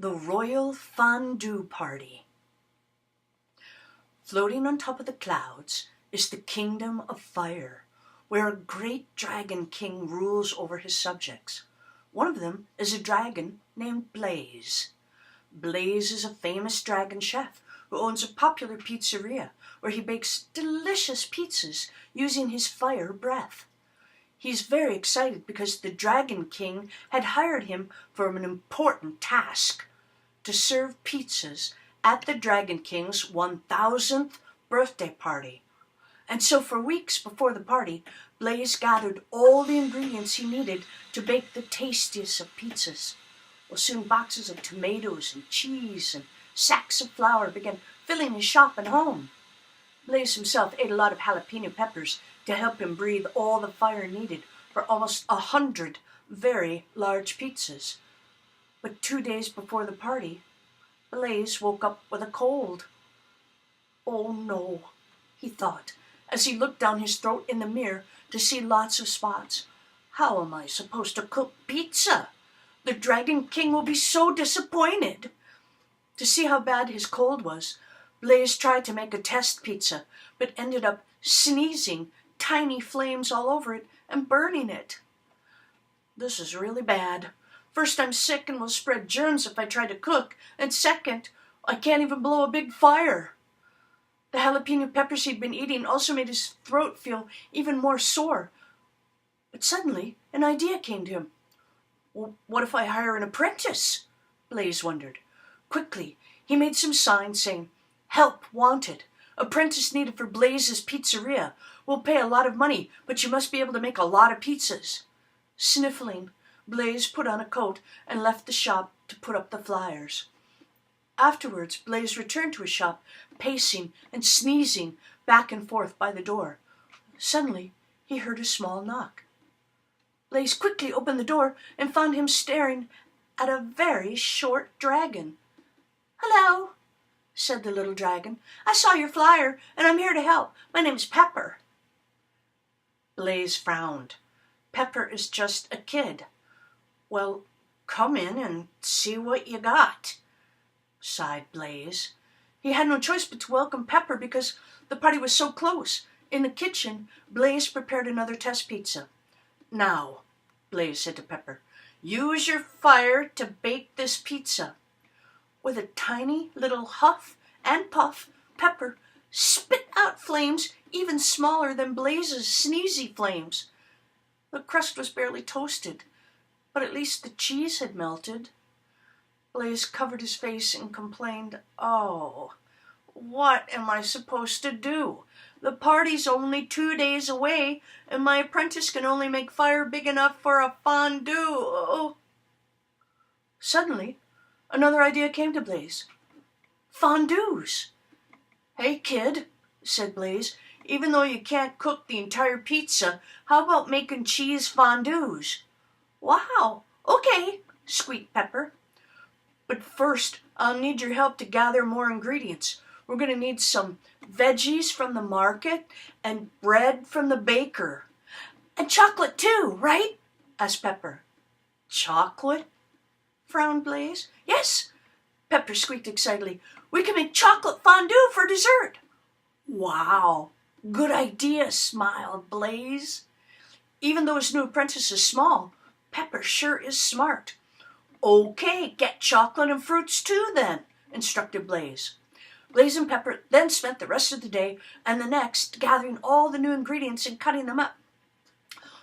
The Royal Fondue Party. Floating on top of the clouds is the kingdom of fire, where a great dragon king rules over his subjects. One of them is a dragon named Blaze. Blaze is a famous dragon chef who owns a popular pizzeria where he bakes delicious pizzas using his fire breath. He's very excited because the Dragon King had hired him for an important task: to serve pizzas at the Dragon King's 1000th birthday party. And so for weeks before the party, Blaze gathered all the ingredients he needed to bake the tastiest of pizzas. Well, soon boxes of tomatoes and cheese and sacks of flour began filling his shop and home. Blaze himself ate a lot of jalapeno peppers to help him breathe all the fire needed for almost 100 very large pizzas. But 2 days before the party, Blaze woke up with a cold. "Oh no," he thought, as he looked down his throat in the mirror to see lots of spots. "How am I supposed to cook pizza? The Dragon King will be so disappointed." To see how bad his cold was, Blaze tried to make a test pizza, but ended up sneezing tiny flames all over it and burning it. "This is really bad. First, I'm sick and will spread germs if I try to cook, and second, I can't even blow a big fire." The jalapeno peppers he'd been eating also made his throat feel even more sore. But suddenly, an idea came to him. "Well, what if I hire an apprentice?" Blaze wondered. Quickly, he made some signs saying, "Help wanted. Apprentice needed for Blaze's pizzeria. We'll pay a lot of money, but you must be able to make a lot of pizzas." Sniffling, Blaze put on a coat and left the shop to put up the flyers. Afterwards, Blaze returned to his shop, pacing and sneezing back and forth by the door. Suddenly, he heard a small knock. Blaze quickly opened the door and found him staring at a very short dragon. "Hello," said the little dragon. "I saw your flyer and I'm here to help. My name's Pepper." Blaze frowned. "Pepper is just a kid." "Well, come in and see what you got," sighed Blaze. He had no choice but to welcome Pepper because the party was so close. In the kitchen, Blaze prepared another test pizza. "Now," Blaze said to Pepper, "use your fire to bake this pizza." With a tiny little huff and puff, Pepper spit out flames even smaller than Blaze's sneezy flames. The crust was barely toasted, but at least the cheese had melted. Blaze covered his face and complained, "Oh, what am I supposed to do? The party's only 2 days away, and my apprentice can only make fire big enough for a fondue." Oh. Suddenly, another idea came to Blaze. "Fondues." "Hey, kid," said Blaze, "even though you can't cook the entire pizza, how about making cheese fondues?" "Wow, okay," squeaked Pepper. "But first, I'll need your help to gather more ingredients. We're going to need some veggies from the market and bread from the baker." "And chocolate too, right?" asked Pepper. "Chocolate?" frowned Blaze. "Yes," Pepper squeaked excitedly. "We can make chocolate fondue for dessert." "Wow, good idea," smiled Blaze. Even though his new apprentice is small, Pepper sure is smart. "Okay, get chocolate and fruits too then," instructed Blaze. Blaze and Pepper then spent the rest of the day and the next gathering all the new ingredients and cutting them up.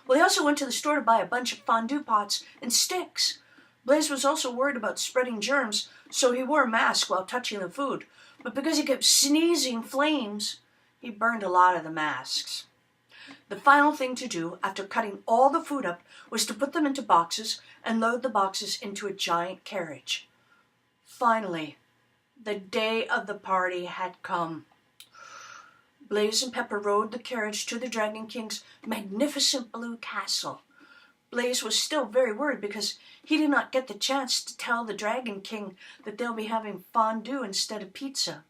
Well, they also went to the store to buy a bunch of fondue pots and sticks. Blaze was also worried about spreading germs, so he wore a mask while touching the food. But because he kept sneezing flames, he burned a lot of the masks. The final thing to do after cutting all the food up was to put them into boxes and load the boxes into a giant carriage. Finally, the day of the party had come. Blaze and Pepper rode the carriage to the Dragon King's magnificent blue castle. Blaze was still very worried because he did not get the chance to tell the Dragon King that they'll be having fondue instead of pizza.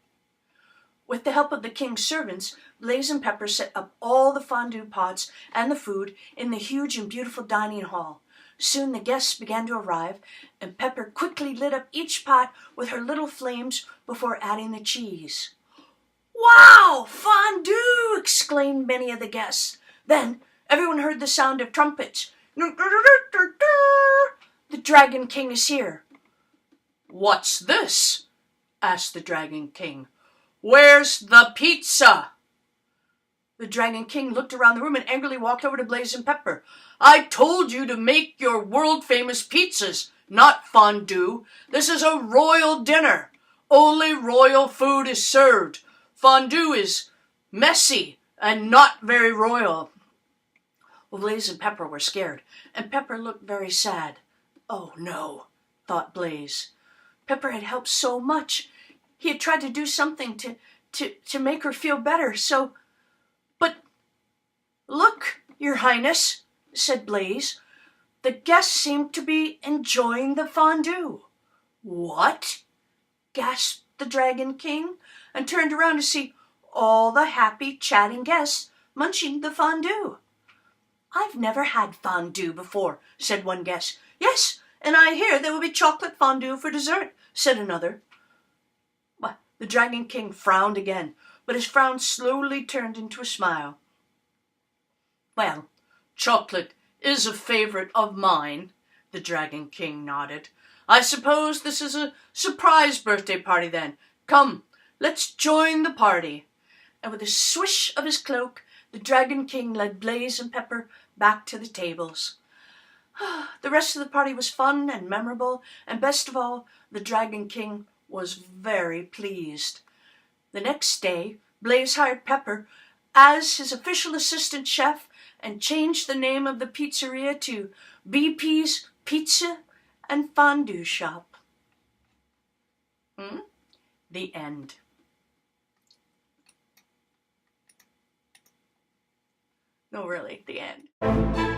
With the help of the king's servants, Blaze and Pepper set up all the fondue pots and the food in the huge and beautiful dining hall. Soon the guests began to arrive, and Pepper quickly lit up each pot with her little flames before adding the cheese. "Wow! Fondue!" exclaimed many of the guests. Then everyone heard the sound of trumpets. "The Dragon King is here." "What's this?" asked the Dragon King. "Where's the pizza?" The Dragon King looked around the room and angrily walked over to Blaze and Pepper. "I told you to make your world-famous pizzas, not fondue. This is a royal dinner. Only royal food is served. Fondue is messy and not very royal." Well, Blaze and Pepper were scared, and Pepper looked very sad. "Oh no," thought Blaze. Pepper had helped so much. He had tried to do something to make her feel better, so... "But look, Your Highness," said Blaze. "The guests seem to be enjoying the fondue." "What?" gasped the Dragon King, and turned around to see all the happy, chatting guests munching the fondue. "I've never had fondue before," said one guest. "Yes, and I hear there will be chocolate fondue for dessert," said another. Well, the Dragon King frowned again, but his frown slowly turned into a smile. "Well, chocolate is a favorite of mine," the Dragon King nodded. "I suppose this is a surprise birthday party then. Come, let's join the party." And with a swish of his cloak, the Dragon King led Blaze and Pepper back to the tables. The rest of the party was fun and memorable, and best of all, the Dragon King was very pleased. The next day, Blaze hired Pepper as his official assistant chef and changed the name of the pizzeria to BP's Pizza and Fondue Shop. The end. No, really, the end.